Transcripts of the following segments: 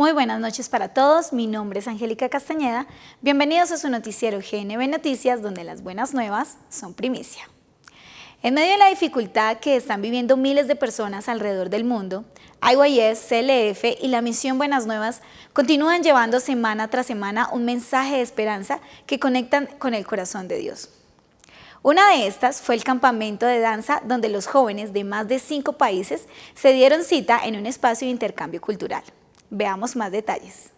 Muy buenas noches para todos, mi nombre es Angélica Castañeda, bienvenidos a su noticiero GNB Noticias, donde las buenas nuevas son primicia. En medio de la dificultad que están viviendo miles de personas alrededor del mundo, IYF, CLF y la misión Buenas Nuevas continúan llevando semana tras semana un mensaje de esperanza que conectan con el corazón de Dios. Una de estas fue el campamento de danza donde los jóvenes de más de 5 países se dieron cita en un espacio de intercambio cultural. Veamos más detalles.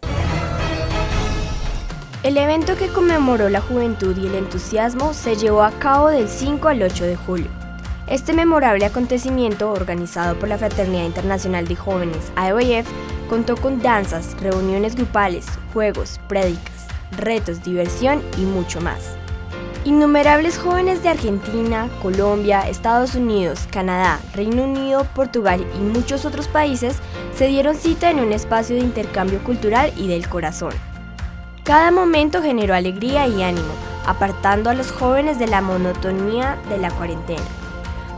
El evento que conmemoró la juventud y el entusiasmo se llevó a cabo del 5 al 8 de julio. Este memorable acontecimiento, organizado por la Fraternidad Internacional de Jóvenes, IYF, contó con danzas, reuniones grupales, juegos, prédicas, retos, diversión y mucho más. Innumerables jóvenes de Argentina, Colombia, Estados Unidos, Canadá, Reino Unido, Portugal y muchos otros países se dieron cita en un espacio de intercambio cultural y del corazón. Cada momento generó alegría y ánimo, apartando a los jóvenes de la monotonía de la cuarentena.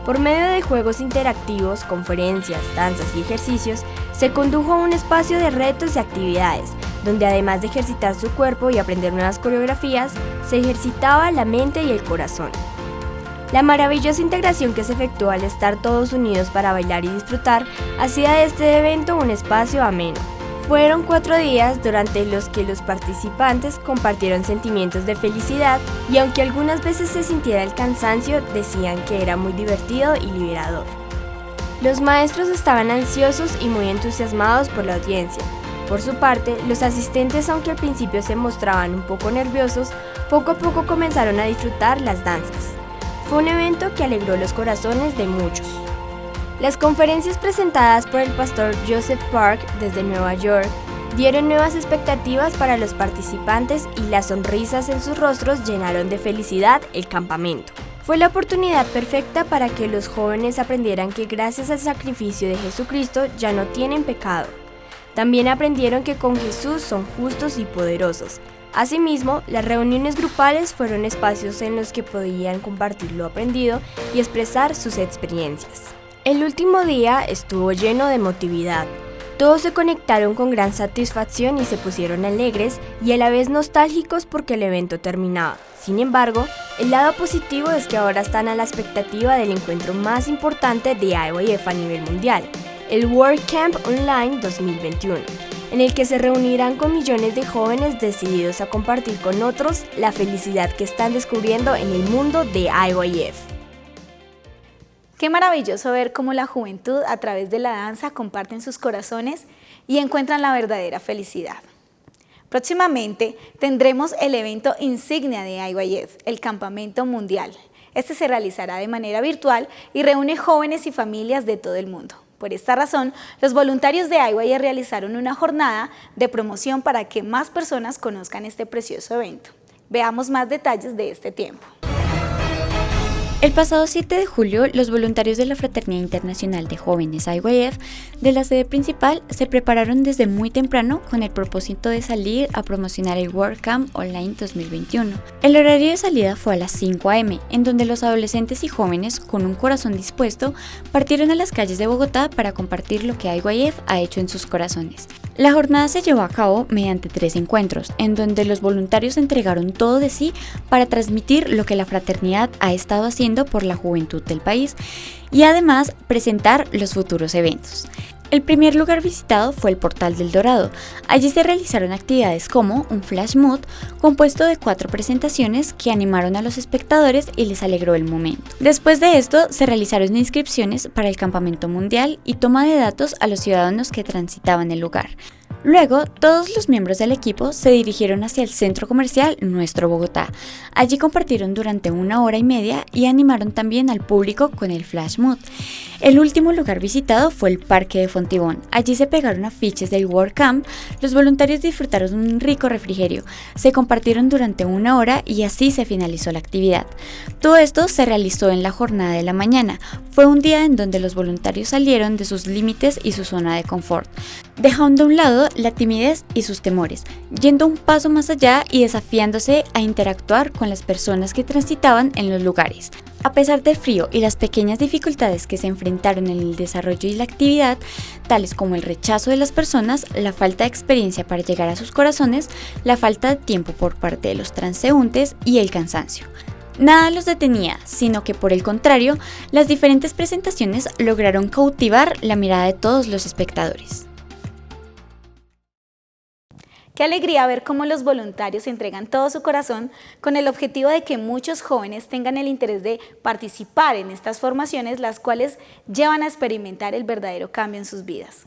Por medio de juegos interactivos, conferencias, danzas y ejercicios, se condujo a un espacio de retos y actividades, donde además de ejercitar su cuerpo y aprender nuevas coreografías, se ejercitaba la mente y el corazón. La maravillosa integración que se efectuó al estar todos unidos para bailar y disfrutar hacía de este evento un espacio ameno. Fueron 4 días durante los que los participantes compartieron sentimientos de felicidad y aunque algunas veces se sintiera el cansancio, decían que era muy divertido y liberador. Los maestros estaban ansiosos y muy entusiasmados por la audiencia. Por su parte, los asistentes, aunque al principio se mostraban un poco nerviosos, poco a poco comenzaron a disfrutar las danzas. Fue un evento que alegró los corazones de muchos. Las conferencias presentadas por el pastor Joseph Park desde Nueva York dieron nuevas expectativas para los participantes y las sonrisas en sus rostros llenaron de felicidad el campamento. Fue la oportunidad perfecta para que los jóvenes aprendieran que gracias al sacrificio de Jesucristo ya no tienen pecado. También aprendieron que con Jesús son justos y poderosos. Asimismo, las reuniones grupales fueron espacios en los que podían compartir lo aprendido y expresar sus experiencias. El último día estuvo lleno de emotividad. Todos se conectaron con gran satisfacción y se pusieron alegres y a la vez nostálgicos porque el evento terminaba. Sin embargo, el lado positivo es que ahora están a la expectativa del encuentro más importante de IYF a nivel mundial, el World Camp Online 2021, en el que se reunirán con millones de jóvenes decididos a compartir con otros la felicidad que están descubriendo en el mundo de IYF. Qué maravilloso ver cómo la juventud a través de la danza comparten sus corazones y encuentran la verdadera felicidad. Próximamente tendremos el evento insignia de IYF, el Campamento Mundial. Este se realizará de manera virtual y reúne jóvenes y familias de todo el mundo. Por esta razón, los voluntarios de IYF realizaron una jornada de promoción para que más personas conozcan este precioso evento. Veamos más detalles de este tiempo. El pasado 7 de julio, los voluntarios de la Fraternidad Internacional de Jóvenes IYF de la sede principal se prepararon desde muy temprano con el propósito de salir a promocionar el World Camp Online 2021. El horario de salida fue a las 5 a.m., en donde los adolescentes y jóvenes con un corazón dispuesto partieron a las calles de Bogotá para compartir lo que IYF ha hecho en sus corazones. La jornada se llevó a cabo mediante 3 encuentros, en donde los voluntarios entregaron todo de sí para transmitir lo que la fraternidad ha estado haciendo por la juventud del país y además presentar los futuros eventos. El primer lugar visitado fue el Portal del Dorado. Allí se realizaron actividades como un flash mob compuesto de 4 presentaciones que animaron a los espectadores y les alegró el momento. Después de esto se realizaron inscripciones para el campamento mundial y toma de datos a los ciudadanos que transitaban el lugar. Luego, todos los miembros del equipo se dirigieron hacia el centro comercial Nuestro Bogotá. Allí compartieron durante 1 hora y media y animaron también al público con el flash mob. El último lugar visitado fue el Parque de Fontibón. Allí se pegaron afiches del World Camp, los voluntarios disfrutaron un rico refrigerio, se compartieron durante 1 hora y así se finalizó la actividad. Todo esto se realizó en la jornada de la mañana. Fue un día en donde los voluntarios salieron de sus límites y su zona de confort, dejando a un lado la timidez y sus temores, yendo un paso más allá y desafiándose a interactuar con las personas que transitaban en los lugares. A pesar del frío y las pequeñas dificultades que se enfrentaron en el desarrollo y la actividad, tales como el rechazo de las personas, la falta de experiencia para llegar a sus corazones, la falta de tiempo por parte de los transeúntes y el cansancio. Nada los detenía, sino que por el contrario, las diferentes presentaciones lograron cautivar la mirada de todos los espectadores. Qué alegría ver cómo los voluntarios entregan todo su corazón con el objetivo de que muchos jóvenes tengan el interés de participar en estas formaciones, las cuales llevan a experimentar el verdadero cambio en sus vidas.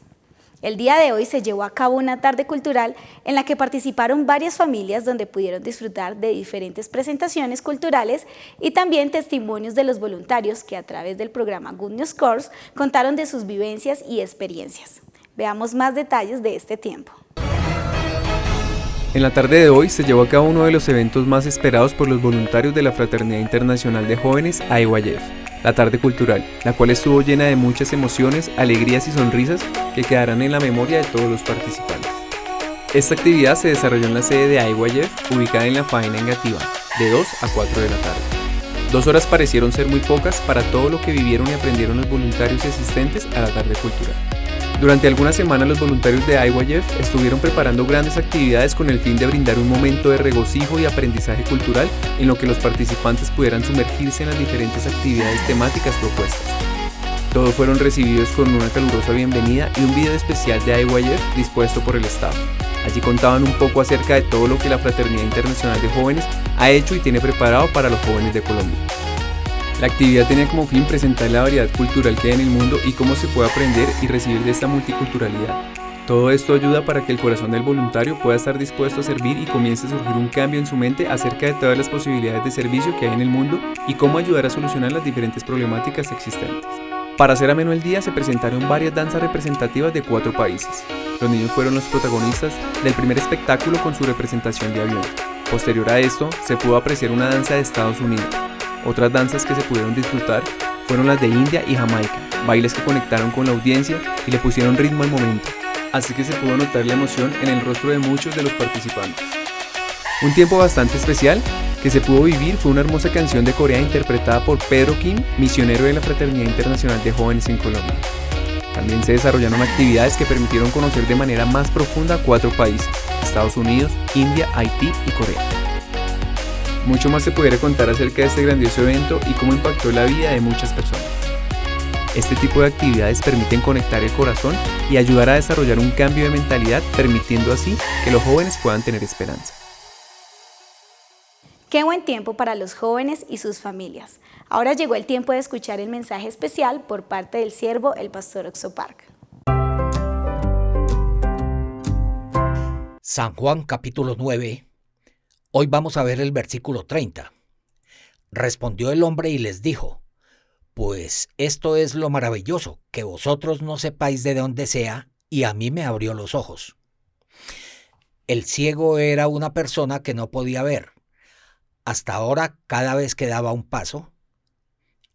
El día de hoy se llevó a cabo una tarde cultural en la que participaron varias familias donde pudieron disfrutar de diferentes presentaciones culturales y también testimonios de los voluntarios que a través del programa Good News Course contaron de sus vivencias y experiencias. Veamos más detalles de este tiempo. En la tarde de hoy se llevó a cabo uno de los eventos más esperados por los voluntarios de la Fraternidad Internacional de Jóvenes IYF, la tarde cultural, la cual estuvo llena de muchas emociones, alegrías y sonrisas que quedarán en la memoria de todos los participantes. Esta actividad se desarrolló en la sede de IYF, ubicada en la Faena Engativá, de 2 a 4 de la tarde. 2 horas parecieron ser muy pocas para todo lo que vivieron y aprendieron los voluntarios y asistentes a la tarde cultural. Durante algunas semanas los voluntarios de IYF estuvieron preparando grandes actividades con el fin de brindar un momento de regocijo y aprendizaje cultural en lo que los participantes pudieran sumergirse en las diferentes actividades temáticas propuestas. Todos fueron recibidos con una calurosa bienvenida y un video especial de IYF dispuesto por el staff. Allí contaban un poco acerca de todo lo que la Fraternidad Internacional de Jóvenes ha hecho y tiene preparado para los jóvenes de Colombia. La actividad tenía como fin presentar la variedad cultural que hay en el mundo y cómo se puede aprender y recibir de esta multiculturalidad. Todo esto ayuda para que el corazón del voluntario pueda estar dispuesto a servir y comience a surgir un cambio en su mente acerca de todas las posibilidades de servicio que hay en el mundo y cómo ayudar a solucionar las diferentes problemáticas existentes. Para hacer ameno el día se presentaron varias danzas representativas de 4 países. Los niños fueron los protagonistas del primer espectáculo con su representación de avión. Posterior a esto, se pudo apreciar una danza de Estados Unidos. Otras danzas que se pudieron disfrutar fueron las de India y Jamaica, bailes que conectaron con la audiencia y le pusieron ritmo al momento, así que se pudo notar la emoción en el rostro de muchos de los participantes. Un tiempo bastante especial que se pudo vivir fue una hermosa canción de Corea interpretada por Pedro Kim, misionero de la Fraternidad Internacional de Jóvenes en Colombia. También se desarrollaron actividades que permitieron conocer de manera más profunda 4 países, Estados Unidos, India, Haití y Corea. Mucho más se pudiera contar acerca de este grandioso evento y cómo impactó la vida de muchas personas. Este tipo de actividades permiten conectar el corazón y ayudar a desarrollar un cambio de mentalidad, permitiendo así que los jóvenes puedan tener esperanza. Qué buen tiempo para los jóvenes y sus familias. Ahora llegó el tiempo de escuchar el mensaje especial por parte del siervo, el pastor Oxopark. San Juan capítulo 9. Hoy vamos a ver el versículo 30. Respondió el hombre y les dijo: pues esto es lo maravilloso, que vosotros no sepáis de dónde sea, y a mí me abrió los ojos. El ciego era una persona que no podía ver. Hasta ahora, cada vez que daba un paso,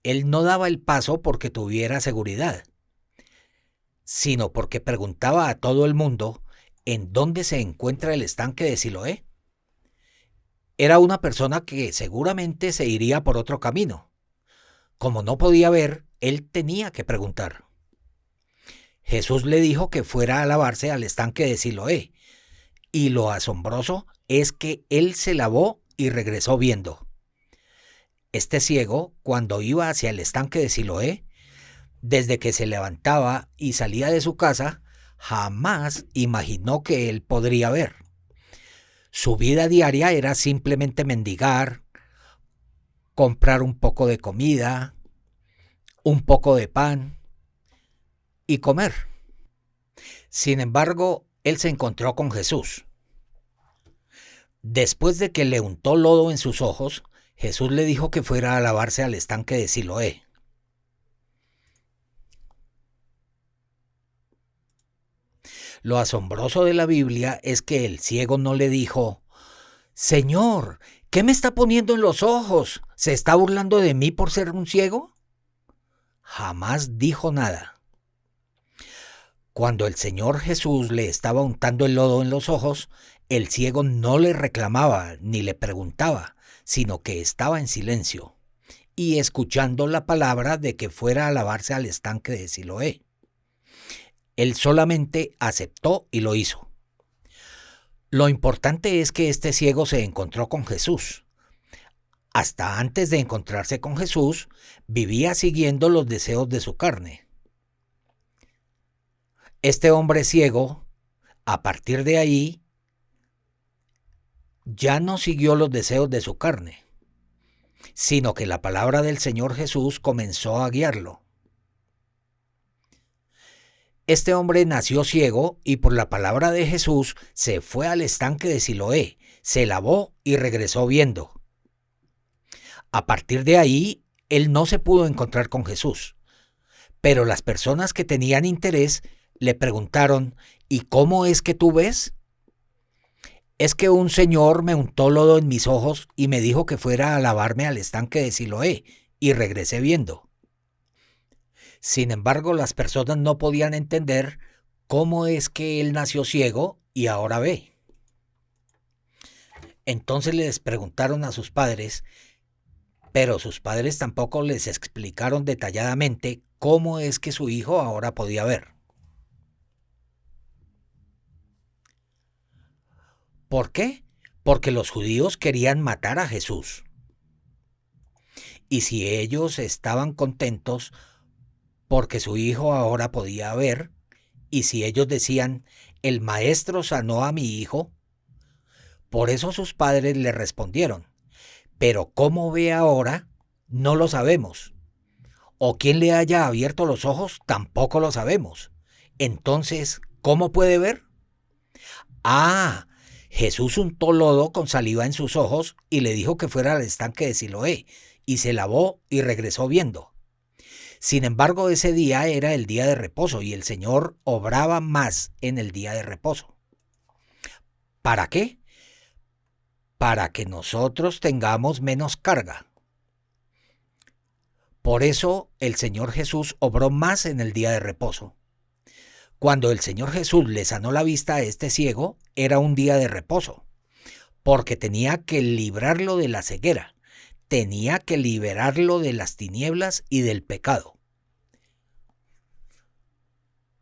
él no daba el paso porque tuviera seguridad, sino porque preguntaba a todo el mundo en dónde se encuentra el estanque de Siloé. Era una persona que seguramente se iría por otro camino. Como no podía ver, él tenía que preguntar. Jesús le dijo que fuera a lavarse al estanque de Siloé, y lo asombroso es que él se lavó y regresó viendo. Este ciego, cuando iba hacia el estanque de Siloé, desde que se levantaba y salía de su casa, jamás imaginó que él podría ver. Su vida diaria era simplemente mendigar, comprar un poco de comida, un poco de pan y comer. Sin embargo, él se encontró con Jesús. Después de que le untó lodo en sus ojos, Jesús le dijo que fuera a lavarse al estanque de Siloé. Lo asombroso de la Biblia es que el ciego no le dijo: Señor, ¿qué me está poniendo en los ojos? ¿Se está burlando de mí por ser un ciego? Jamás dijo nada. Cuando el Señor Jesús le estaba untando el lodo en los ojos, el ciego no le reclamaba ni le preguntaba, sino que estaba en silencio y escuchando la palabra de que fuera a lavarse al estanque de Siloé. Él solamente aceptó y lo hizo. Lo importante es que este ciego se encontró con Jesús. Hasta antes de encontrarse con Jesús, vivía siguiendo los deseos de su carne. Este hombre ciego, a partir de ahí, ya no siguió los deseos de su carne, sino que la palabra del Señor Jesús comenzó a guiarlo. Este hombre nació ciego y por la palabra de Jesús se fue al estanque de Siloé, se lavó y regresó viendo. A partir de ahí, él no se pudo encontrar con Jesús, pero las personas que tenían interés le preguntaron, ¿y cómo es que tú ves? Es que un señor me untó lodo en mis ojos y me dijo que fuera a lavarme al estanque de Siloé, y regresé viendo. Sin embargo, las personas no podían entender cómo es que él nació ciego y ahora ve. Entonces les preguntaron a sus padres, pero sus padres tampoco les explicaron detalladamente cómo es que su hijo ahora podía ver. ¿Por qué? Porque los judíos querían matar a Jesús. Y si ellos estaban contentos porque su hijo ahora podía ver, y si ellos decían, el maestro sanó a mi hijo, por eso sus padres le respondieron, pero cómo ve ahora, no lo sabemos. O quién le haya abierto los ojos, tampoco lo sabemos. Entonces, ¿cómo puede ver? Jesús untó lodo con saliva en sus ojos y le dijo que fuera al estanque de Siloé, y se lavó y regresó viendo. Sin embargo, ese día era el día de reposo y el Señor obraba más en el día de reposo. ¿Para qué? Para que nosotros tengamos menos carga. Por eso el Señor Jesús obró más en el día de reposo. Cuando el Señor Jesús le sanó la vista a este ciego, era un día de reposo, porque tenía que librarlo de la ceguera, tenía que liberarlo de las tinieblas y del pecado.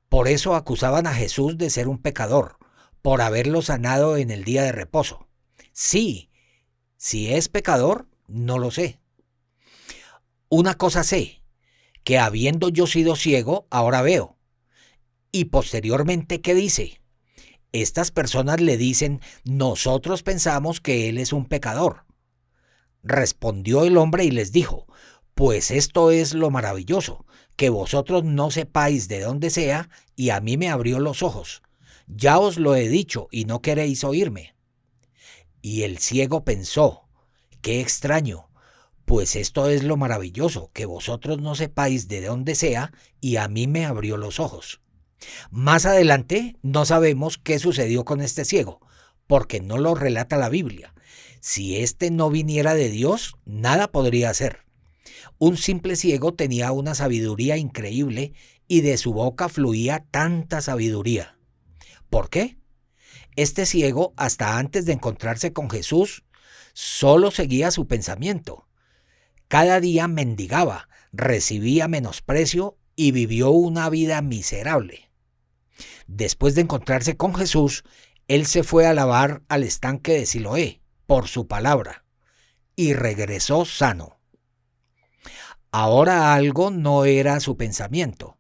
Por eso acusaban a Jesús de ser un pecador, por haberlo sanado en el día de reposo. Sí, si es pecador, no lo sé. Una cosa sé, que habiendo yo sido ciego, ahora veo. Y posteriormente, ¿qué dice? Estas personas le dicen, nosotros pensamos que él es un pecador. Respondió el hombre y les dijo, pues esto es lo maravilloso, que vosotros no sepáis de dónde sea, y a mí me abrió los ojos. Ya os lo he dicho y no queréis oírme. Y el ciego pensó, qué extraño, pues esto es lo maravilloso, que vosotros no sepáis de dónde sea, y a mí me abrió los ojos. Más adelante no sabemos qué sucedió con este ciego, porque no lo relata la Biblia. Si éste no viniera de Dios, nada podría hacer. Un simple ciego tenía una sabiduría increíble y de su boca fluía tanta sabiduría. ¿Por qué? Este ciego, hasta antes de encontrarse con Jesús, solo seguía su pensamiento. Cada día mendigaba, recibía menosprecio y vivió una vida miserable. Después de encontrarse con Jesús, él se fue a lavar al estanque de Siloé por su palabra y regresó sano. Ahora algo no era su pensamiento.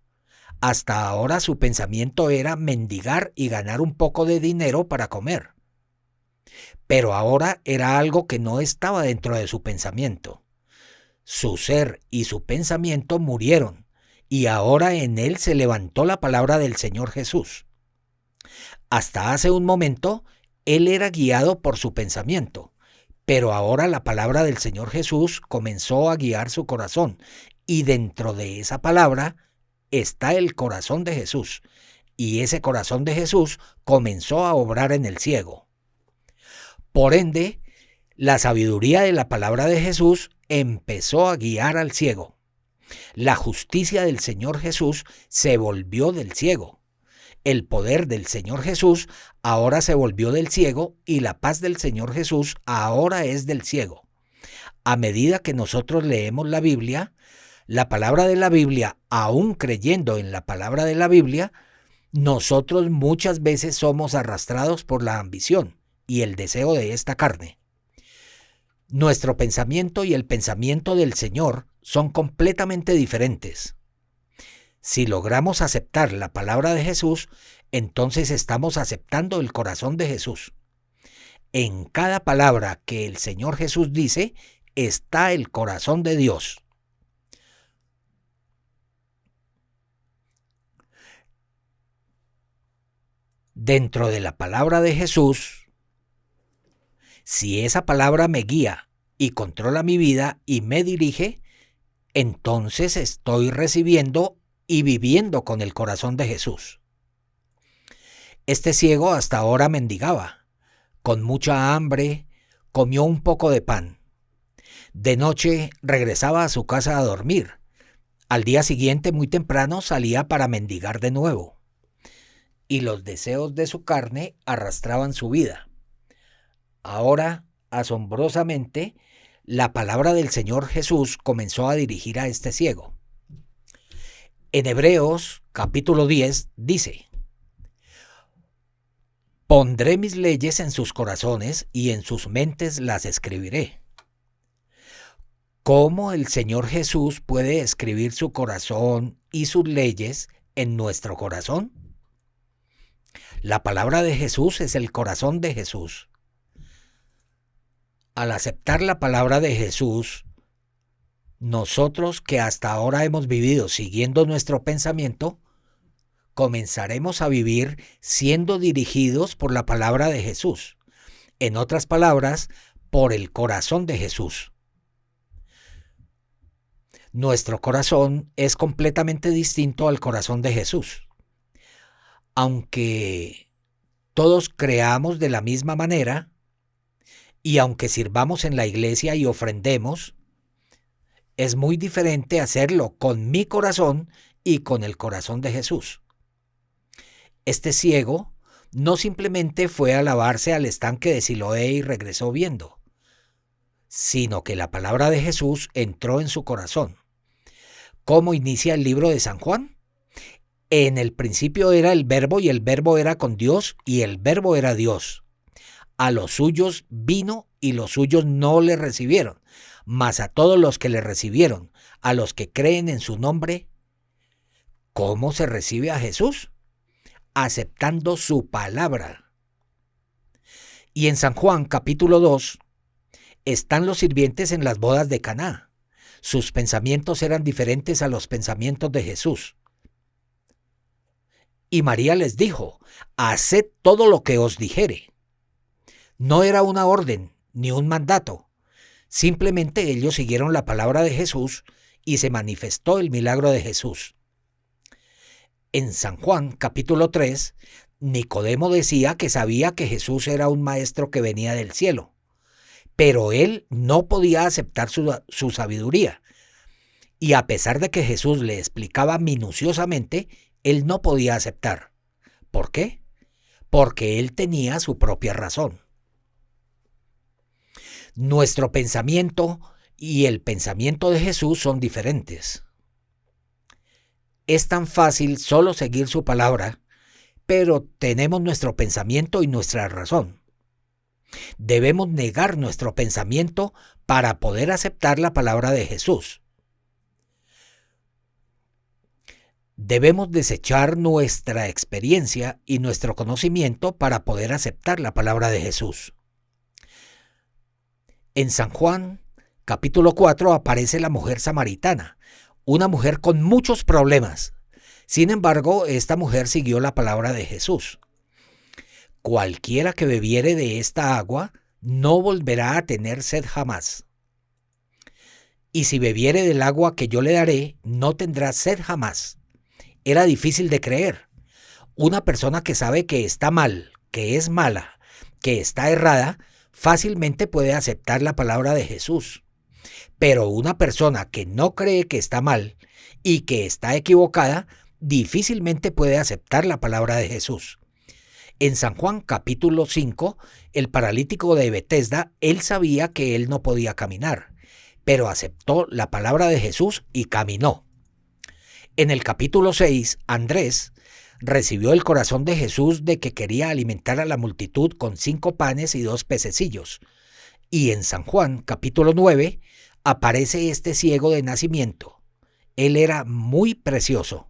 Hasta ahora su pensamiento era mendigar y ganar un poco de dinero para comer. Pero ahora era algo que no estaba dentro de su pensamiento. Su ser y su pensamiento murieron. Y ahora en él se levantó la palabra del Señor Jesús. Hasta hace un momento, él era guiado por su pensamiento, pero ahora la palabra del Señor Jesús comenzó a guiar su corazón, y dentro de esa palabra está el corazón de Jesús, y ese corazón de Jesús comenzó a obrar en el ciego. Por ende, la sabiduría de la palabra de Jesús empezó a guiar al ciego. La justicia del Señor Jesús se volvió del ciego. el poder del Señor Jesús ahora se volvió del ciego y la paz del Señor Jesús ahora es del ciego. A medida que nosotros leemos la Biblia, la palabra de la Biblia, aún creyendo en la palabra de la Biblia, nosotros muchas veces somos arrastrados por la ambición y el deseo de esta carne. Nuestro pensamiento y el pensamiento del Señor son completamente diferentes. Si logramos aceptar la palabra de Jesús, entonces estamos aceptando el corazón de Jesús. En cada palabra que el Señor Jesús dice, está el corazón de Dios. Dentro de la palabra de Jesús, si esa palabra me guía y controla mi vida y me dirige, entonces estoy recibiendo y viviendo con el corazón de Jesús. Este ciego hasta ahora mendigaba, con mucha hambre, comió un poco de pan. De noche regresaba a su casa a dormir. Al día siguiente, muy temprano, salía para mendigar de nuevo. Y los deseos de su carne arrastraban su vida. Ahora, asombrosamente, la palabra del Señor Jesús comenzó a dirigir a este ciego. En Hebreos, capítulo 10, dice: «Pondré mis leyes en sus corazones y en sus mentes las escribiré». ¿Cómo el Señor Jesús puede escribir su corazón y sus leyes en nuestro corazón? La palabra de Jesús es el corazón de Jesús. Al aceptar la palabra de Jesús, nosotros que hasta ahora hemos vivido siguiendo nuestro pensamiento, comenzaremos a vivir siendo dirigidos por la palabra de Jesús. En otras palabras, por el corazón de Jesús. Nuestro corazón es completamente distinto al corazón de Jesús. Aunque todos creamos de la misma manera, y aunque sirvamos en la iglesia y ofrendemos, es muy diferente hacerlo con mi corazón y con el corazón de Jesús. Este ciego no simplemente fue a lavarse al estanque de Siloé y regresó viendo, sino que la palabra de Jesús entró en su corazón. ¿Cómo inicia el libro de San Juan? En el principio era el Verbo y el Verbo era con Dios y el Verbo era Dios. A los suyos vino y los suyos no le recibieron, mas a todos los que le recibieron, a los que creen en su nombre. ¿Cómo se recibe a Jesús? Aceptando su palabra. Y en San Juan capítulo 2 están los sirvientes en las bodas de Caná. Sus pensamientos eran diferentes a los pensamientos de Jesús. Y María les dijo: «Haced todo lo que os dijere». No era una orden ni un mandato. Simplemente ellos siguieron la palabra de Jesús y se manifestó el milagro de Jesús. En San Juan capítulo 3, Nicodemo decía que sabía que Jesús era un maestro que venía del cielo, pero él no podía aceptar su sabiduría. Y a pesar de que Jesús le explicaba minuciosamente, él no podía aceptar. ¿Por qué? Porque él tenía su propia razón. Nuestro pensamiento y el pensamiento de Jesús son diferentes. Es tan fácil solo seguir su palabra, pero tenemos nuestro pensamiento y nuestra razón. Debemos negar nuestro pensamiento para poder aceptar la palabra de Jesús. Debemos desechar nuestra experiencia y nuestro conocimiento para poder aceptar la palabra de Jesús. En San Juan, capítulo 4, aparece la mujer samaritana, una mujer con muchos problemas. Sin embargo, esta mujer siguió la palabra de Jesús. Cualquiera que bebiere de esta agua no volverá a tener sed jamás. Y si bebiere del agua que yo le daré, no tendrá sed jamás. Era difícil de creer. Una persona que sabe que está mal, que es mala, que está errada, fácilmente puede aceptar la palabra de Jesús. Pero una persona que no cree que está mal y que está equivocada, difícilmente puede aceptar la palabra de Jesús. En San Juan capítulo 5, el paralítico de Betesda, él sabía que él no podía caminar, pero aceptó la palabra de Jesús y caminó. En el capítulo 6, Andrés recibió el corazón de Jesús de que quería alimentar a la multitud con 5 panes y 2 pececillos. Y en San Juan capítulo 9 aparece este ciego de nacimiento. Él era muy precioso.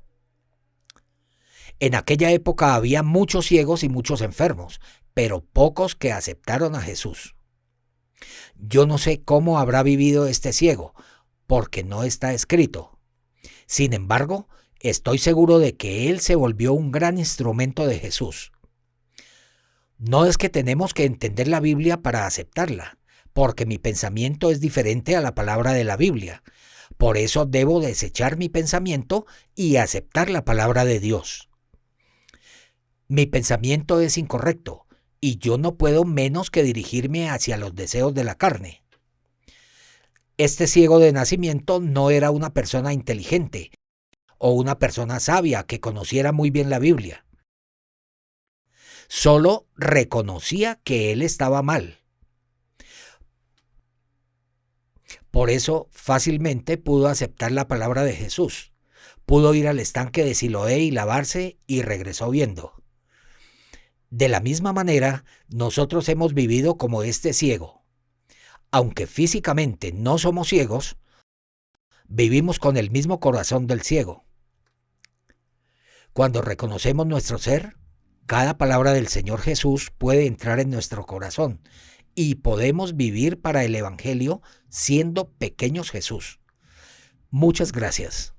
En aquella época había muchos ciegos y muchos enfermos, pero pocos que aceptaron a Jesús. Yo no sé cómo habrá vivido este ciego, porque no está escrito. Sin embargo, estoy seguro de que él se volvió un gran instrumento de Jesús. No es que tenemos que entender la Biblia para aceptarla, porque mi pensamiento es diferente a la palabra de la Biblia. Por eso debo desechar mi pensamiento y aceptar la palabra de Dios. Mi pensamiento es incorrecto y yo no puedo menos que dirigirme hacia los deseos de la carne. Este ciego de nacimiento no era una persona inteligente o una persona sabia que conociera muy bien la Biblia. Solo reconocía que él estaba mal. Por eso fácilmente pudo aceptar la palabra de Jesús. Pudo ir al estanque de Siloé y lavarse y regresó viendo. De la misma manera, nosotros hemos vivido como este ciego. Aunque físicamente no somos ciegos, vivimos con el mismo corazón del ciego. Cuando reconocemos nuestro ser, cada palabra del Señor Jesús puede entrar en nuestro corazón y podemos vivir para el Evangelio siendo pequeños Jesús. Muchas gracias.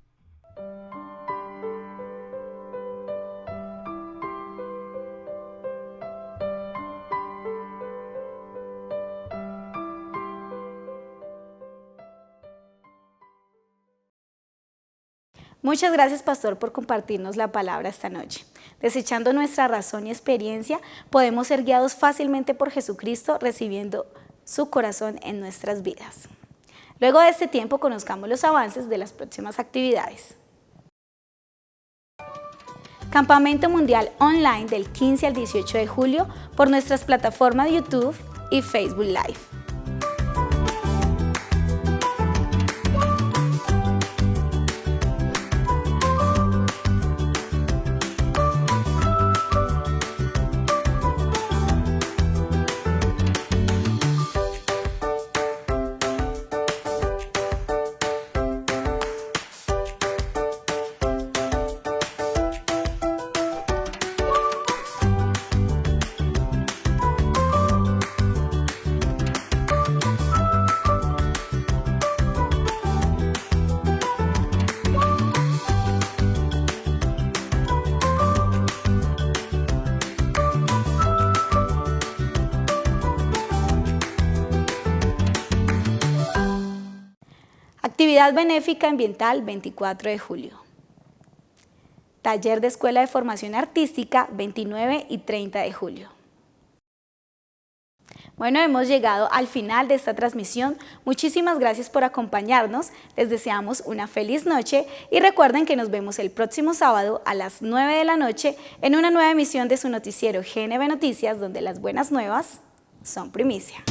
Muchas gracias, pastor, por compartirnos la palabra esta noche. Desechando nuestra razón y experiencia, podemos ser guiados fácilmente por Jesucristo, recibiendo su corazón en nuestras vidas. Luego de este tiempo, conozcamos los avances de las próximas actividades. Campamento Mundial Online del 15 al 18 de julio por nuestras plataformas de YouTube y Facebook Live. Actividad benéfica ambiental 24 de julio. Taller de Escuela de Formación Artística 29 y 30 de julio. Bueno, hemos llegado al final de esta transmisión. Muchísimas gracias por acompañarnos. Les deseamos una feliz noche y recuerden que nos vemos el próximo sábado a las 9 de la noche en una nueva emisión de su noticiero GNB Noticias, donde las buenas nuevas son primicia.